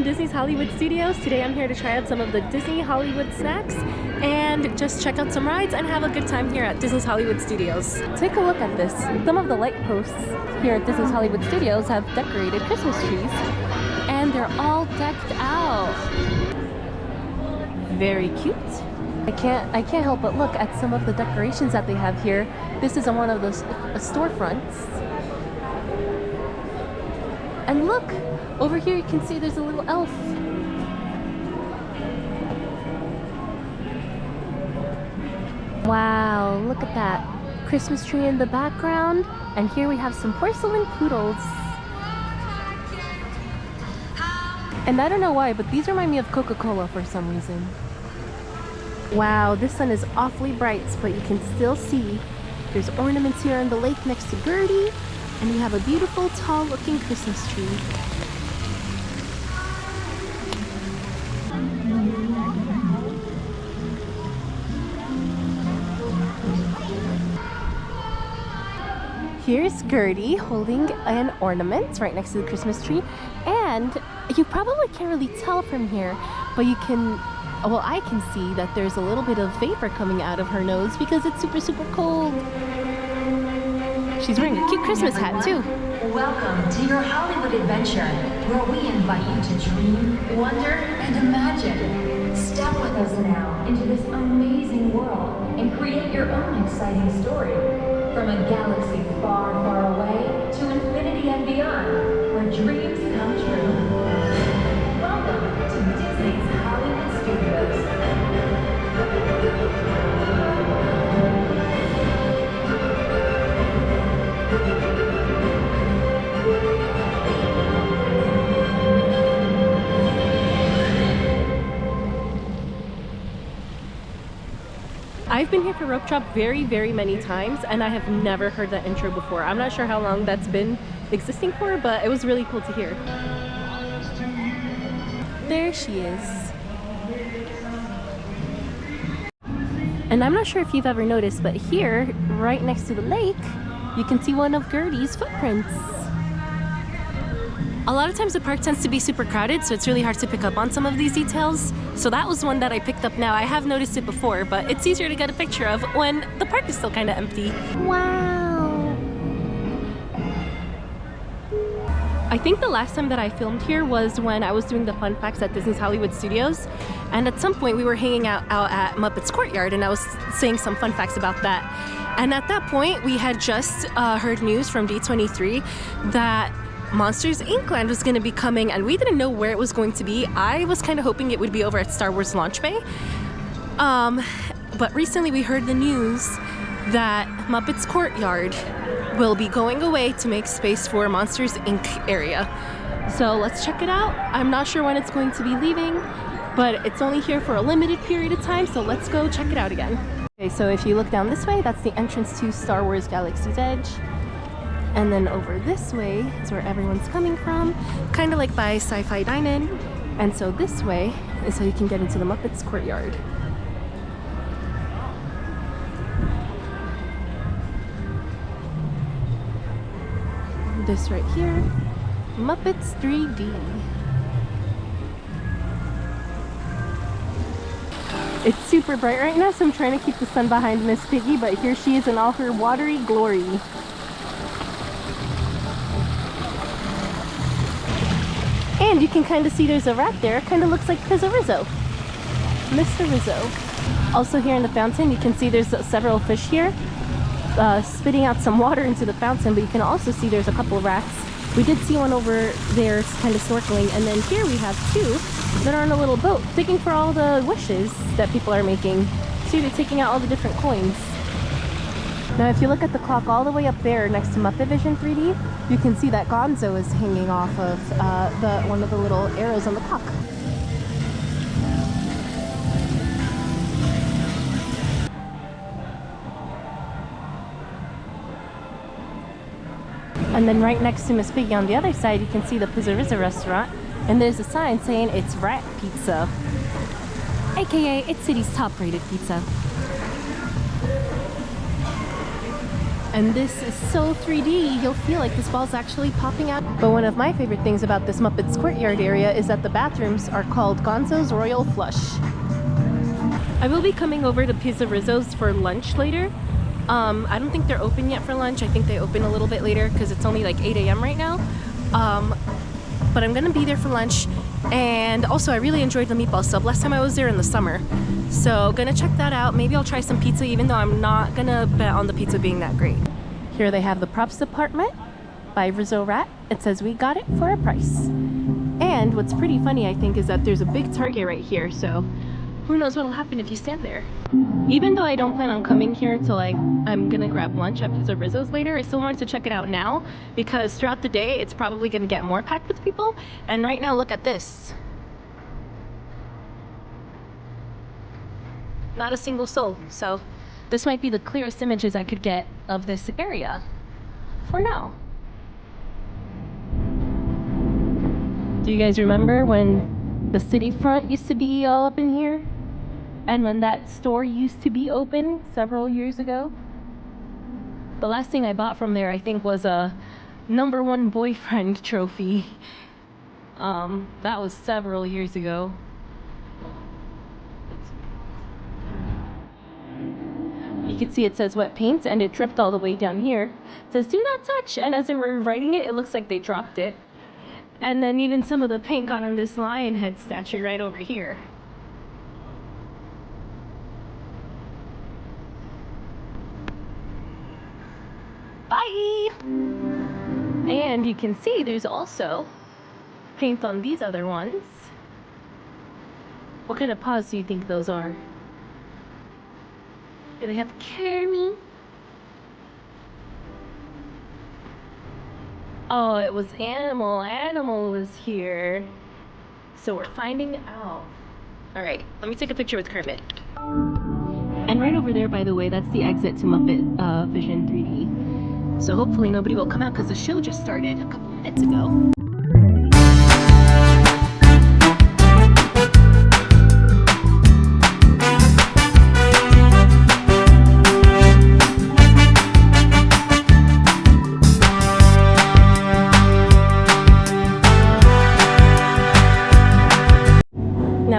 Disney's Hollywood Studios. Today I'm here to try out some of the Disney Hollywood snacks and just check out some rides and have a good time here at Disney's Hollywood Studios. Take a look at this. Some of the light posts here at Disney's Hollywood Studios have decorated Christmas trees and they're all decked out. Very cute. I can't help but look at some of the decorations that they have here. This is on one of the storefronts. And look, over here you can see there's a little elf. Wow, look at that. Christmas tree in the background. And here we have some porcelain poodles. And I don't know why, but these remind me of Coca-Cola for some reason. Wow, this sun is awfully bright, but you can still see there's ornaments here on the lake next to Gertie. And we have a beautiful, tall-looking Christmas tree. Here's Gertie holding an ornament right next to the Christmas tree. And you probably can't really tell from here, but you can, well, I can see that there's a little bit of vapor coming out of her nose because it's super, super cold. She's wearing a cute Christmas hat too. Welcome to your Hollywood adventure, where we invite you to dream, wonder, and imagine. Step with us now into this amazing world and create your own exciting story. From a galaxy far, far away to infinity and beyond, where dreams come true. Welcome to Disney's Hollywood Studios. I've been here for Rope Drop very, very many times and I have never heard that intro before. I'm not sure how long that's been existing for, but it was really cool to hear. There she is. And I'm not sure if you've ever noticed, but here, right next to the lake, you can see one of Gertie's footprints. A lot of times the park tends to be super crowded, so it's really hard to pick up on some of these details. So that was one that I picked up now. I have noticed it before, but it's easier to get a picture of when the park is still kind of empty. Wow! I think the last time that I filmed here was when I was doing the fun facts at Disney's Hollywood Studios. And at some point we were hanging out at Muppets Courtyard and I was saying some fun facts about that. And at that point we had just heard news from D23 that Monsters Inc. Land was going to be coming and we didn't know where it was going to be. I was kind of hoping it would be over at Star Wars Launch Bay. But recently we heard the news that Muppets Courtyard will be going away to make space for Monsters Inc. area. So let's check it out. I'm not sure when it's going to be leaving, but it's only here for a limited period of time, so let's go check it out again. Okay, so if you look down this way, that's the entrance to Star Wars Galaxy's Edge. And then over this way is where everyone's coming from, kind of like by Sci-Fi Dine-In. And so this way is how you can get into the Muppets Courtyard. This right here, Muppets 3D. It's super bright right now, so I'm trying to keep the sun behind Miss Piggy, but here she is in all her watery glory. And you can kind of see there's a rat there. It kind of looks like Pizza Rizzo. Mr. Rizzo. Also here in the fountain, you can see there's several fish here spitting out some water into the fountain, but you can also see there's a couple of rats. We did see one over there kind of snorkeling, and then here we have two that are on a little boat digging for all the wishes that people are making. See, they're taking out all the different coins. Now if you look at the clock all the way up there next to Muppetvision 3D, you can see that Gonzo is hanging off of one of the little arrows on the clock. And then right next to Miss Piggy on the other side, you can see the Pizza Rizzo restaurant, and there's a sign saying it's rat pizza, aka it's city's top rated pizza. And this is so 3D, you'll feel like this ball's actually popping out. But one of my favorite things about this Muppets Courtyard area is that the bathrooms are called Gonzo's Royal Flush. I will be coming over to Pizza Rizzo's for lunch later. I don't think they're open yet for lunch. I think they open a little bit later because it's only like 8 a.m. right now. But I'm gonna be there for lunch. And also I really enjoyed the meatball sub. Last time I was there in the summer. So gonna check that out. Maybe I'll try some pizza even though I'm not gonna bet on the pizza being that great. Here they have the props department by Rizzo Rat. It says we got it for a price. And what's pretty funny I think is that there's a big Target right here. So who knows what'll happen if you stand there. Even though I don't plan on coming here till I'm gonna grab lunch at Pizza Rizzo's later, I still wanted to check it out now because throughout the day it's probably gonna get more packed with people. And right now look at this. Not a single soul. So this might be the clearest images I could get of this area for now. Do you guys remember when the city front used to be all up in here? And when that store used to be open several years ago? The last thing I bought from there I think was a #1 boyfriend trophy. That was several years ago. You can see it says wet paint and it dripped all the way down here. It says do not touch, and as they were writing it, it looks like they dropped it. And then even some of the paint got on this lion head statue right over here. Bye! And you can see there's also paint on these other ones. What kind of paws do you think those are? Do they have Kermit? Oh, it was Animal. Animal was here. So we're finding out. Alright, let me take a picture with Kermit. And right over there, by the way, that's the exit to Muppetvision 3D. So hopefully nobody will come out because the show just started a couple minutes ago.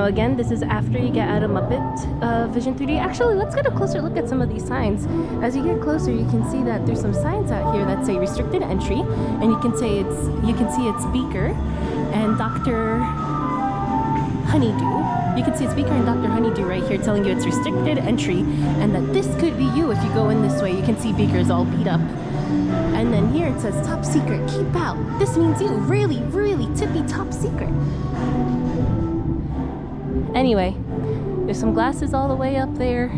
Again, this is after you get out of Muppetvision 3D. Actually, let's get a closer look at some of these signs. As you get closer, you can see that there's some signs out here that say restricted entry, and you can see it's Beaker and Dr. Honeydew. You can see it's Beaker and Dr. Honeydew right here telling you it's restricted entry and that this could be you if you go in this way. You can see Beaker's all beat up. And then here it says top secret, keep out. This means you, really, really tippy top secret. Anyway, there's some glasses all the way up there,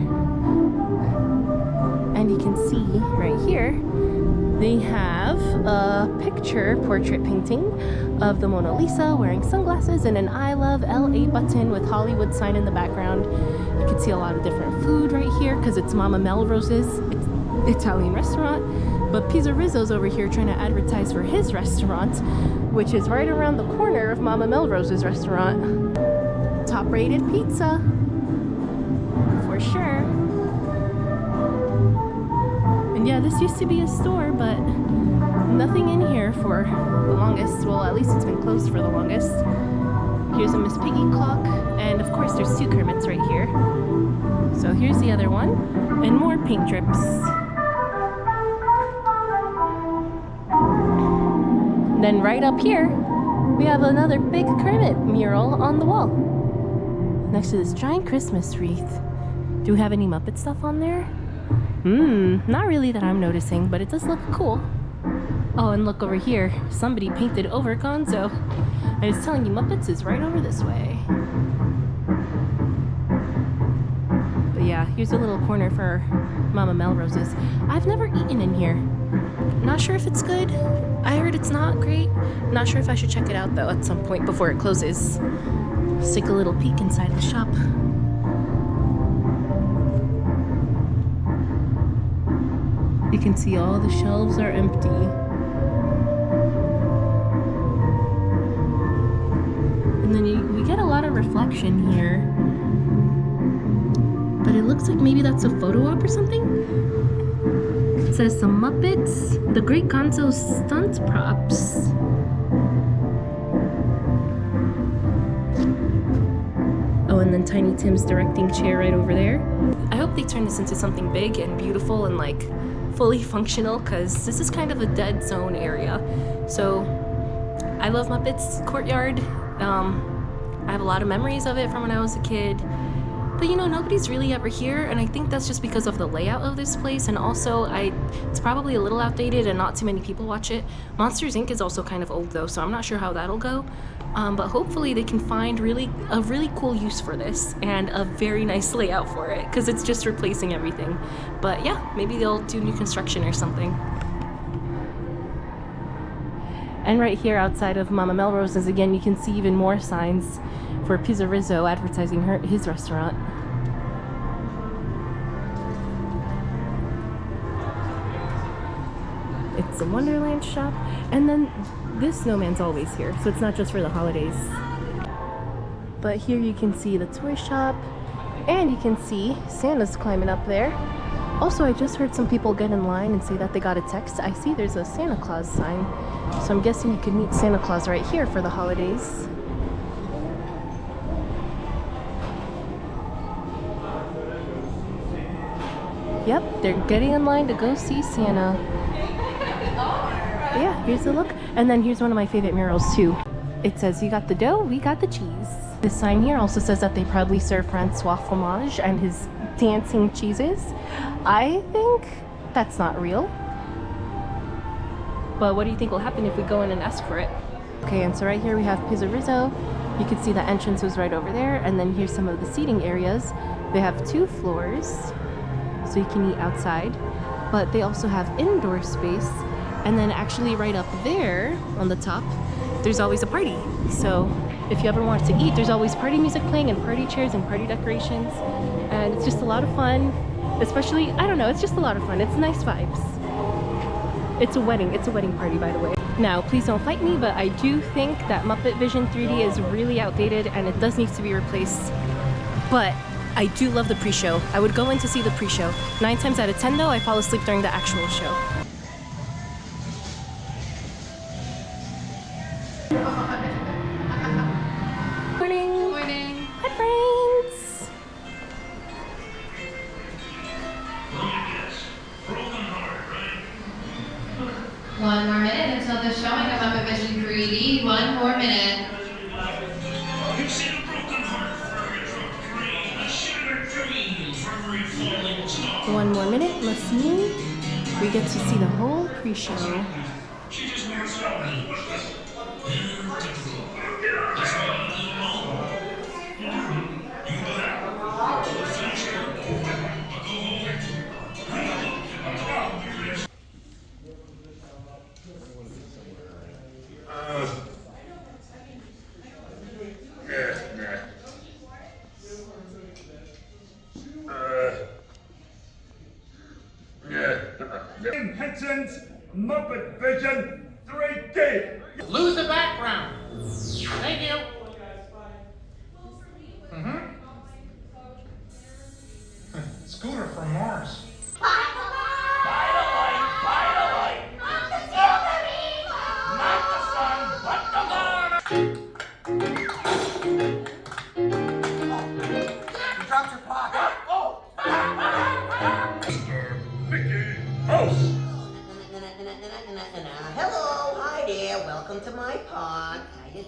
and you can see right here they have a portrait painting of the Mona Lisa wearing sunglasses and an I love LA button with Hollywood sign in the background. You can see a lot of different food right here because it's Mama Melrose's Italian restaurant, but Pizza Rizzo's over here trying to advertise for his restaurant, which is right around the corner of Mama Melrose's restaurant. Top-rated pizza, for sure. And yeah, this used to be a store, but nothing in here for the longest. Well, at least it's been closed for the longest. Here's a Miss Piggy clock, and of course there's 2 Kermits right here. So here's the other one, and more paint drips. Then right up here, we have another big Kermit mural on the wall. Next to this giant Christmas wreath. Do we have any Muppet stuff on there? Not really that I'm noticing, but it does look cool. Oh, and look over here. Somebody painted over Gonzo. And it's telling you Muppets is right over this way. But yeah, here's a little corner for Mama Melrose's. I've never eaten in here. Not sure if it's good. I heard it's not great. Not sure if I should check it out though at some point before it closes. Let's take a little peek inside the shop. You can see all the shelves are empty. And then we get a lot of reflection here. But it looks like maybe that's a photo op or something. It says some Muppets, the Great Gonzo stunt props. Oh, and then Tiny Tim's directing chair right over there. I hope they turn this into something big and beautiful and like fully functional, because this is kind of a dead zone area. So I love Muppets Courtyard. I have a lot of memories of it from when I was a kid. But you know, nobody's really ever here, and I think that's just because of the layout of this place, and also it's probably a little outdated and not too many people watch it. Monsters Inc. is also kind of old though, so I'm not sure how that'll go. But hopefully they can find a really cool use for this and a very nice layout for it, because it's just replacing everything. But yeah, maybe they'll do new construction or something. And right here outside of Mama Melrose's again, you can see even more signs for Pizza Rizzo advertising his restaurant. It's a Wonderland shop, and then this snowman's always here, so it's not just for the holidays. But here you can see the toy shop, and you can see Santa's climbing up there. Also, I just heard some people get in line and say that they got a text. I see there's a Santa Claus sign, so I'm guessing you could meet Santa Claus right here for the holidays. Yep, they're getting in line to go see Santa. Yeah, here's the look. And then here's one of my favorite murals too. It says, "You got the dough, we got the cheese." This sign here also says that they proudly serve Francois Fromage and his dancing cheeses. I think that's not real. But what do you think will happen if we go in and ask for it? Okay, and so right here we have Pizza Rizzo. You can see the entrance was right over there, and then here's some of the seating areas. They have 2 floors, so you can eat outside, but they also have indoor space. And then actually right up there on the top, there's always a party. So if you ever want to eat, there's always party music playing and party chairs and party decorations. And it's just a lot of fun, especially, I don't know, it's just a lot of fun. It's nice vibes. It's a wedding party, by the way. Now, please don't fight me, but I do think that Muppetvision 3D is really outdated and it does need to be replaced. But I do love the pre-show. I would go in to see the pre-show. 9 times out of 10 though, I fall asleep during the actual show. Morning. Morning. Hi, friends. One more minute until the showing of Muppetvision 3D. One more minute. One more minute, let's mean. We get to see the whole pre-show. Henson's Muppetvision 3D. Lose the background. Thank you. Scooter from Mars. Dropped your pot. Oh! Mr. Mickey Mouse. Hello, hi there, welcome to my pod.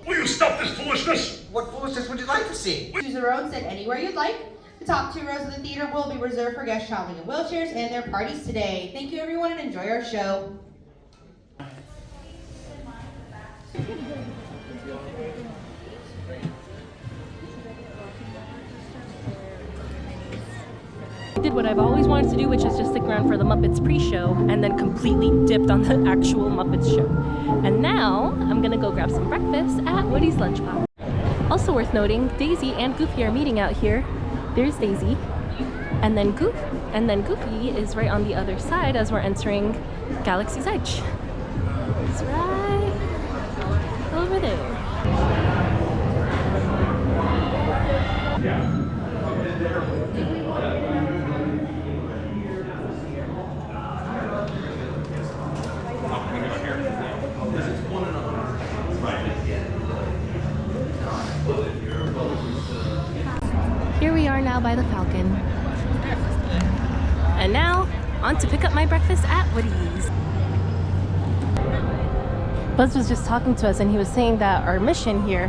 Will you stop this foolishness? What foolishness would you like to see? Choose a row and sit anywhere you'd like. The top 2 rows of the theater will be reserved for guests traveling in wheelchairs and their parties today. Thank you everyone and enjoy our show. Did what I've always wanted to do, which is just stick around for the Muppets pre-show and then completely dipped on the actual Muppets show. And now I'm gonna go grab some breakfast at Woody's Lunchbox. Also worth noting, Daisy and Goofy are meeting out here. There's Daisy, and then Goofy is right on the other side as we're entering Galaxy's Edge. It's right over there. now by the Falcon. And now, on to pick up my breakfast at Woody's. Buzz was just talking to us and he was saying that our mission here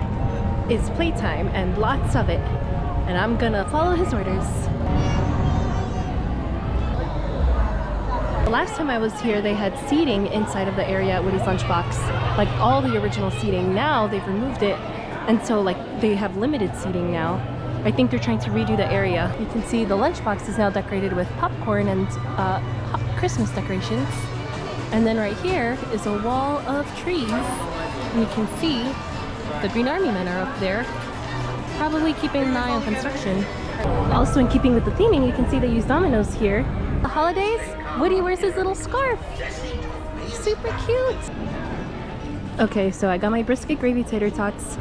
is playtime and lots of it. And I'm gonna follow his orders. The last time I was here, they had seating inside of the area at Woody's Lunchbox, like all the original seating. Now they've removed it, and so like they have limited seating now. I think they're trying to redo the area. You can see the lunchbox is now decorated with popcorn and Christmas decorations. And then right here is a wall of trees. And you can see the Green Army men are up there, probably keeping an eye on construction. Also in keeping with the theming, you can see they use dominoes here. The holidays, Woody wears his little scarf. Super cute. Okay, so I got my brisket gravy tater tots.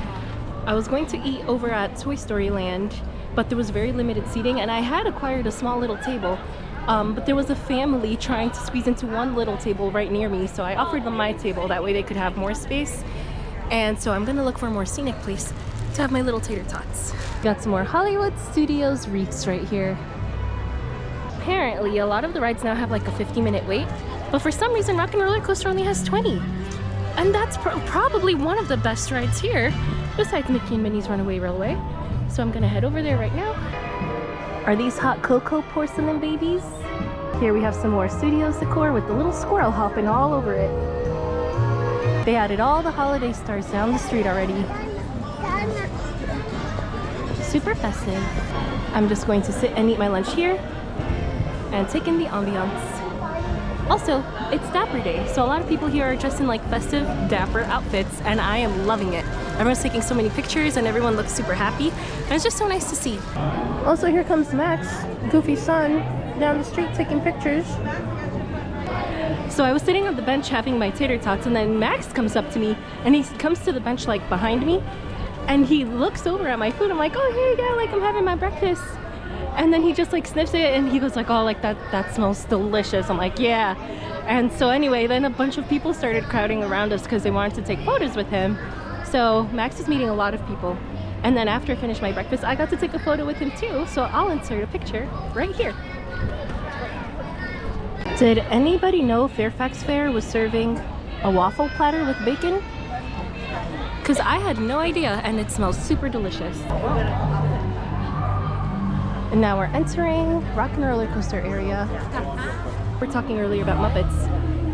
I was going to eat over at Toy Story Land, but there was very limited seating and I had acquired a small little table. But there was a family trying to squeeze into one little table right near me, so I offered them my table. That way they could have more space. And so I'm gonna look for a more scenic place to have my little tater tots. Got some more Hollywood Studios wreaths right here. Apparently, a lot of the rides now have like a 50-minute wait, but for some reason, Rock and Roller Coaster only has 20. And that's probably one of the best rides here, besides Mickey and Minnie's Runaway Railway. So I'm gonna head over there right now. Are these hot cocoa porcelain babies? Here we have some more Studios decor with the little squirrel hopping all over it. They added all the holiday stars down the street already. Super festive. I'm just going to sit and eat my lunch here and take in the ambiance. Also, it's Dapper Day, so a lot of people here are dressed in like festive, dapper outfits, and I am loving it. Everyone's taking so many pictures and everyone looks super happy, and it's just so nice to see. Also, here comes Max, Goofy's son, down the street taking pictures. So I was sitting on the bench having my tater tots, and then Max comes up to me, and he comes to the bench like behind me, and he looks over at my food. I'm like, oh, here you go, like I'm having my breakfast. And then he just like sniffs it and he goes like, oh, like that smells delicious. I'm like, yeah. And so anyway, then a bunch of people started crowding around us because they wanted to take photos with him. So Max is meeting a lot of people. And then after I finished my breakfast, I got to take a photo with him too. So I'll insert a picture right here. Did anybody know Fairfax Fair was serving a waffle platter with bacon? Because I had no idea, and it smells super delicious. And now we're entering Rock and Roller Coaster area. We're talking earlier about Muppets.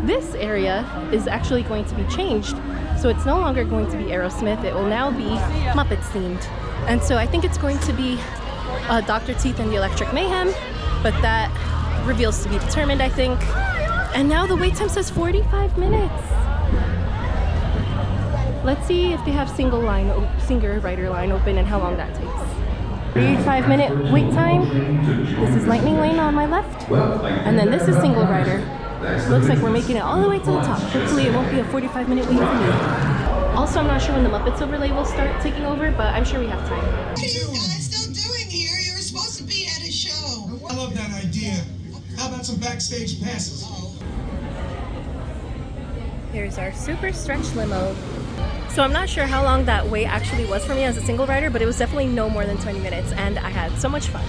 This area is actually going to be changed. So it's no longer going to be Aerosmith. It will now be Muppets themed. And so I think it's going to be Dr. Teeth and the Electric Mayhem, but that reveals to be determined, I think. And now the wait time says 45 minutes. Let's see if they have single rider line open and how long that takes. 35-minute wait time. This is Lightning Lane on my left, and then this is single rider. Looks like we're making it all the way to the top. Hopefully it won't be a 45-minute wait for me. Also, I'm not sure when the Muppets overlay will start taking over, but I'm sure we have time. What are you guys still doing here? You were supposed to be at a show. I love that idea. How about some backstage passes? Here's our super stretch limo. So I'm not sure how long that wait actually was for me as a single rider, but it was definitely no more than 20 minutes, and I had so much fun.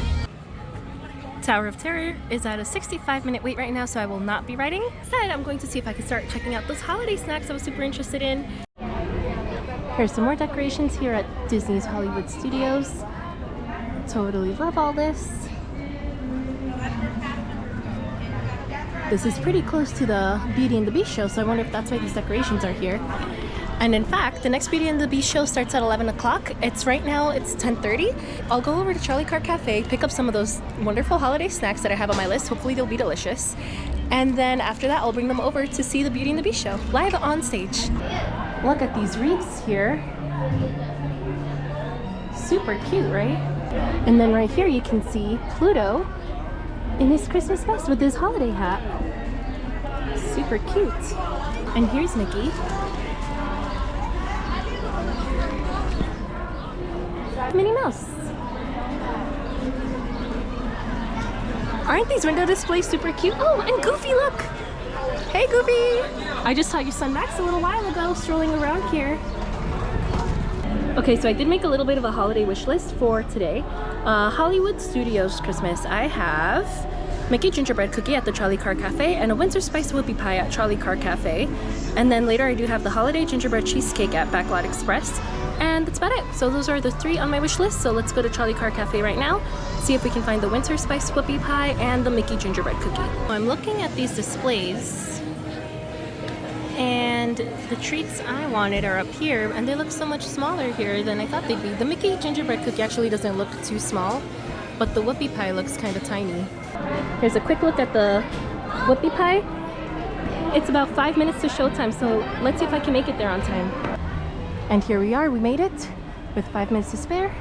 Tower of Terror is at a 65-minute wait right now, so I will not be riding. Instead, I'm going to see if I can start checking out those holiday snacks I was super interested in. Here's some more decorations here at Disney's Hollywood Studios. Totally love all this. This is pretty close to the Beauty and the Beast show, so I wonder if that's why these decorations are here. And in fact, the next Beauty and the Beast show starts at 11 o'clock. Right now, it's 10:30. I'll go over to Charlie Cart Cafe, pick up some of those wonderful holiday snacks that I have on my list. Hopefully they'll be delicious. And then after that, I'll bring them over to see the Beauty and the Beast show, live on stage. Look at these wreaths here. Super cute, right? And then right here you can see Pluto in his Christmas vest with his holiday hat. Super cute. And here's Mickey. Minnie Mouse. Aren't these window displays super cute? Oh, and Goofy, look! Hey, Goofy! I just saw your son Max a little while ago strolling around here. Okay, so I did make a little bit of a holiday wish list for today. Hollywood Studios Christmas. I have Mickey gingerbread cookie at the Trolley Car Cafe and a Windsor Spice whoopie pie at Trolley Car Cafe. And then later I do have the holiday gingerbread cheesecake at Backlot Express. And that's about it. So those are the 3 on my wish list. So let's go to Trolley Car Cafe right now, see if we can find the Windsor Spice whoopie pie and the Mickey gingerbread cookie. I'm looking at these displays and the treats I wanted are up here, and they look so much smaller here than I thought they'd be. The Mickey gingerbread cookie actually doesn't look too small, but the whoopie pie looks kind of tiny. Here's a quick look at the whoopie pie. It's about 5 minutes to showtime, so let's see if I can make it there on time. And here we are, we made it with 5 minutes to spare.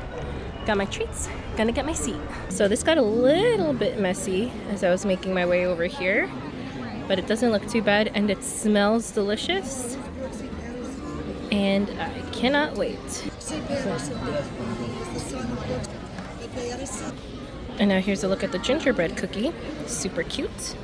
Got my treats, gonna get my seat. So this got a little bit messy as I was making my way over here, but it doesn't look too bad and it smells delicious. And I cannot wait. And now here's a look at the gingerbread cookie, super cute.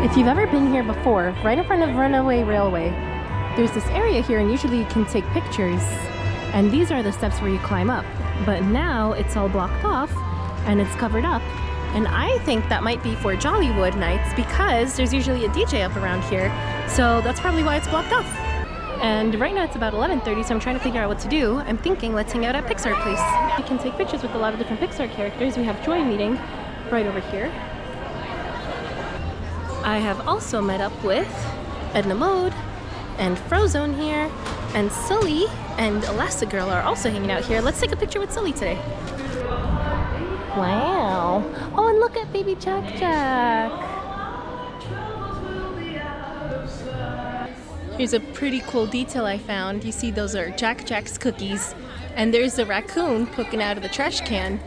If you've ever been here before, right in front of Runaway Railway, there's this area here and usually you can take pictures, and these are the steps where you climb up. But now it's all blocked off and it's covered up, and I think that might be for Jollywood nights because there's usually a DJ up around here, so that's probably why it's blocked off. And right now it's about 11:30, so I'm trying to figure out what to do. I'm thinking let's hang out at Pixar Place. You can take pictures with a lot of different Pixar characters. We have Joy meeting right over here. I have also met up with Edna Mode and Frozone here, and Sully and Elastigirl are also hanging out here. Let's take a picture with Sully today. Wow. Oh, and look at baby Jack Jack. Here's a pretty cool detail I found. You see those are Jack Jack's cookies, and there's a raccoon poking out of the trash can.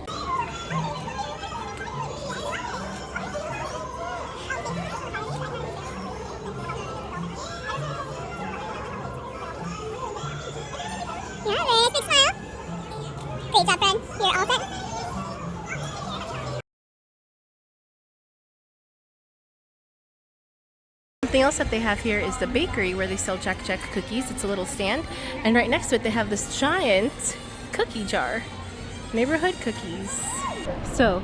Great job, friend. You're all set. Something else that they have here is the bakery where they sell Jack Jack cookies. It's a little stand, and right next to it they have this giant cookie jar. Neighborhood cookies. So,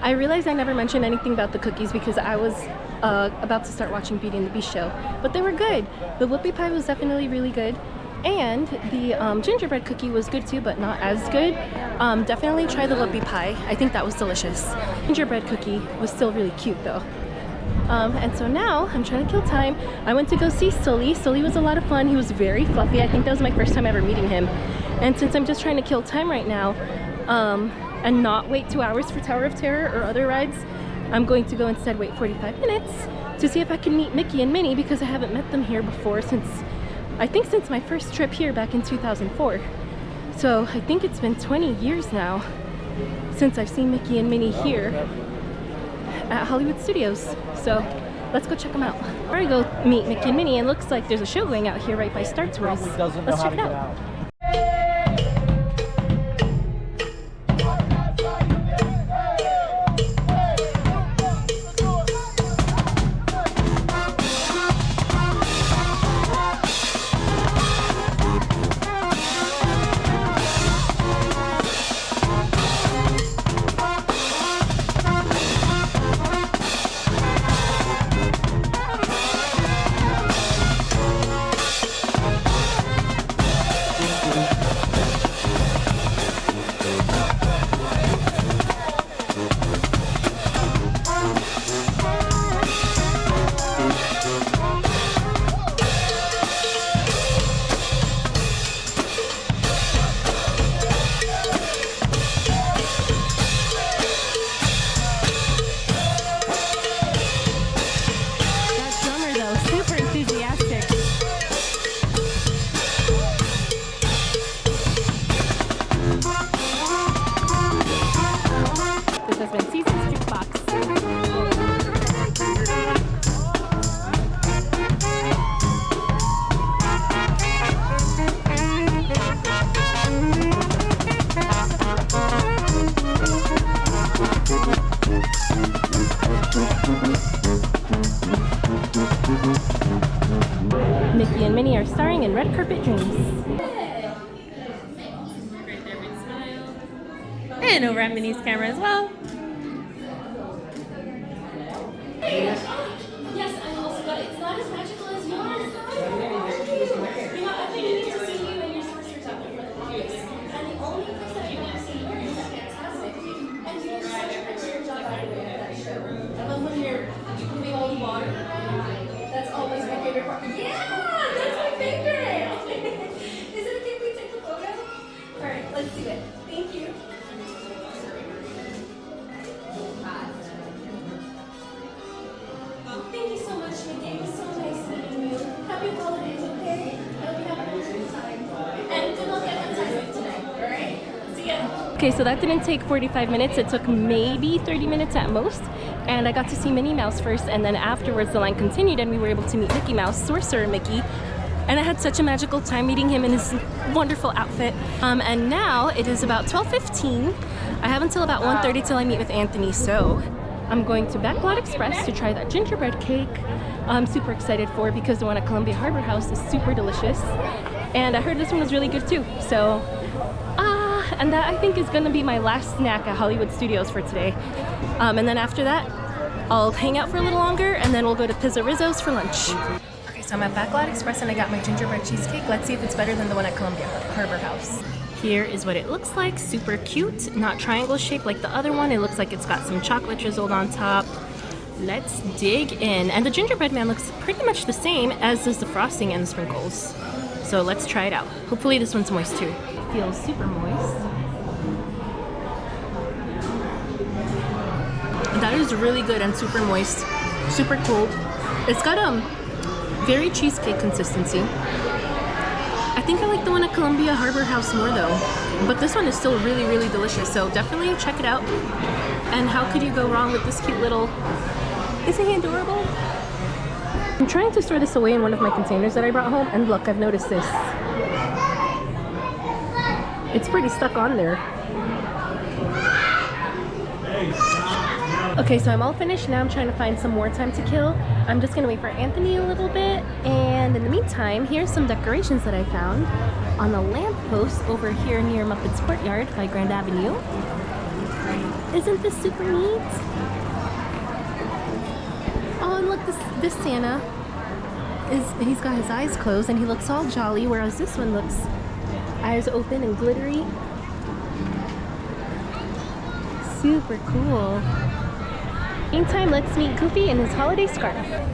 I realized I never mentioned anything about the cookies because I was about to start watching Beauty and the Beast show, but they were good. The whoopie pie was definitely really good. And the gingerbread cookie was good too, but not as good. Definitely try the whoopie pie. I think that was delicious. Gingerbread cookie was still really cute though. And so now I'm trying to kill time. I went to go see Sully. Sully was a lot of fun. He was very fluffy. I think that was my first time ever meeting him. And since I'm just trying to kill time right now and not wait 2 hours for Tower of Terror or other rides, I'm going to go instead wait 45 minutes to see if I can meet Mickey and Minnie because I haven't met them here before since my first trip here back in 2004. So I think it's been 20 years now since I've seen Mickey and Minnie here at Hollywood Studios. So let's go check them out. Before I go meet Mickey and Minnie, it looks like there's a show going out here right by Star Tours. Let's check it out. Red Carpet Dreams. And over at Minnie's camera as well. Yes, I also got it. It's not as magical as yours. You know, I've been needing to see you and your sorcerer's outfit for the longest. And the only place that I've never seen yours is fantastic. And you did such a great job by the way at that show. I love when you're moving all the water around. That's always my favorite part. Yeah, that's my favorite. Is it okay if we take a photo? All right, let's do it. Thank you. Thank you so much, Mickey. It was so nice meeting you. Happy holidays, okay? I hope you have a good time. And good luck at advertisement tonight, alright? See ya. Okay, so that didn't take 45 minutes. It took maybe 30 minutes at most. And I got to see Minnie Mouse first, and then afterwards the line continued and we were able to meet Mickey Mouse, Sorcerer Mickey. And I had such a magical time meeting him in his wonderful outfit. And now it is about 12:15. I have until about 1:30 till I meet with Anthony, so I'm going to Backlot Express to try that gingerbread cake I'm super excited for because the one at Columbia Harbor House is super delicious. And I heard this one was really good too. So, and that I think is gonna be my last snack at Hollywood Studios for today. And then after that, I'll hang out for a little longer and then we'll go to Pizza Rizzo's for lunch. Okay, so I'm at Backlot Express and I got my gingerbread cheesecake. Let's see if it's better than the one at Columbia Harbor House. Here is what it looks like, super cute, not triangle shaped like the other one. It looks like it's got some chocolate drizzled on top. Let's dig in. And the gingerbread man looks pretty much the same as does the frosting and the sprinkles. So let's try it out. Hopefully this one's moist too. Feels super moist. That is really good and super moist, super cold. It's got a very cheesecake consistency. I think I like the one at Columbia Harbor House more though, but this one is still really, really delicious, so definitely check it out. And how could you go wrong with this cute little, isn't he adorable? I'm trying to store this away in one of my containers that I brought home, and look, I've noticed this. It's pretty stuck on there. Okay, so I'm all finished. Now I'm trying to find some more time to kill. I'm just gonna wait for Anthony a little bit. And in the meantime, here's some decorations that I found on a lamppost over here near Muppets Courtyard by Grand Avenue. Isn't this super neat? Oh, and look, this Santa, he's got his eyes closed and he looks all jolly, whereas this one looks eyes open and glittery. Super cool. Meantime, let's meet Goofy in his holiday scarf. Yeah,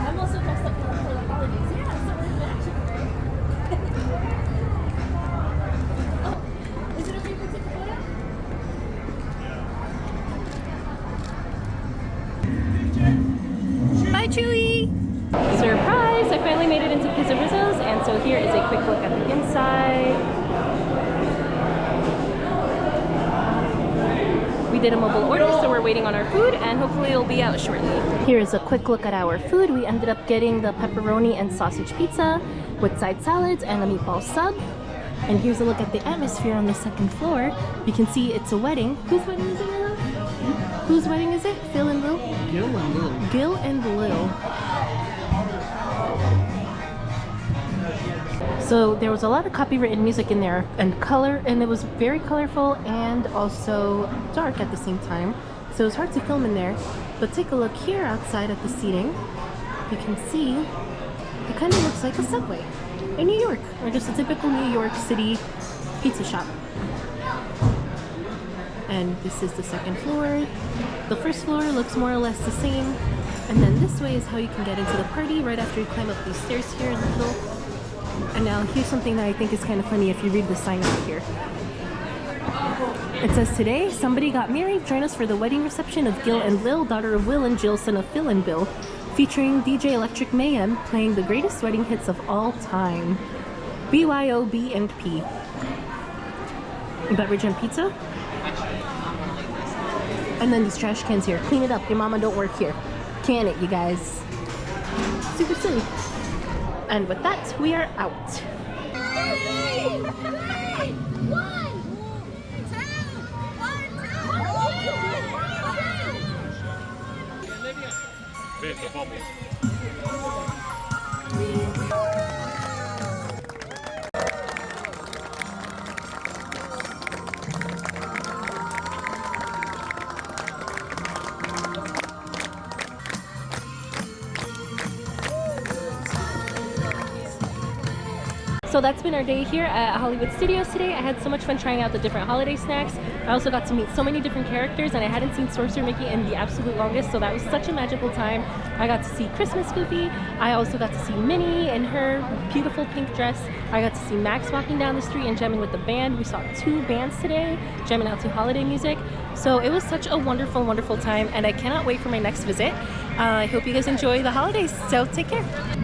I'm also dressed up for the holidays. Yeah, so we're matching, right? Oh, is it okay if we take a photo? Bye, Chewie! Surprise! I finally made it into Pizza Rizzo's, and so here is a quick look at the inside. We did a mobile order, so we're waiting on our food and hopefully it'll be out shortly. Here's a quick look at our food. We ended up getting the pepperoni and sausage pizza with side salads and a meatball sub. And here's a look at the atmosphere on the second floor. You can see it's a wedding. Whose wedding is it, Lil? Whose wedding is it? Phil and Lil? Gil and Lil. Gil and Lil. So there was a lot of copywritten music in there and color, and it was very colorful and also dark at the same time. So it was hard to film in there. But take a look here outside at the seating. You can see it kind of looks like a Subway in New York, or just a typical New York City pizza shop. And this is the second floor. The first floor looks more or less the same. And then this way is how you can get into the party right after you climb up these stairs here in the middle. And now here's something that I think is kind of funny if you read the sign over here. It says, today, somebody got married. Join us for the wedding reception of Gil and Lil, daughter of Will and Jill, son of Phil and Bill, featuring DJ Electric Mayhem, playing the greatest wedding hits of all time. BYOB and P. Beverage and pizza. And then these trash cans here. Clean it up. Your mama don't work here. Can it, you guys? Super silly. And with that, we are out. 3, 1, 2, 1, 2. Bit the bubble. So that's been our day here at Hollywood Studios today. I had so much fun trying out the different holiday snacks. I also got to meet so many different characters, and I hadn't seen Sorcerer Mickey in the absolute longest, so that was such a magical time. I got to see Christmas Goofy. I also got to see Minnie in her beautiful pink dress. I got to see Max walking down the street and jamming with the band. We saw 2 bands today, jamming out to holiday music. So it was such a wonderful, wonderful time, and I cannot wait for my next visit. I hope you guys enjoy the holidays, so take care.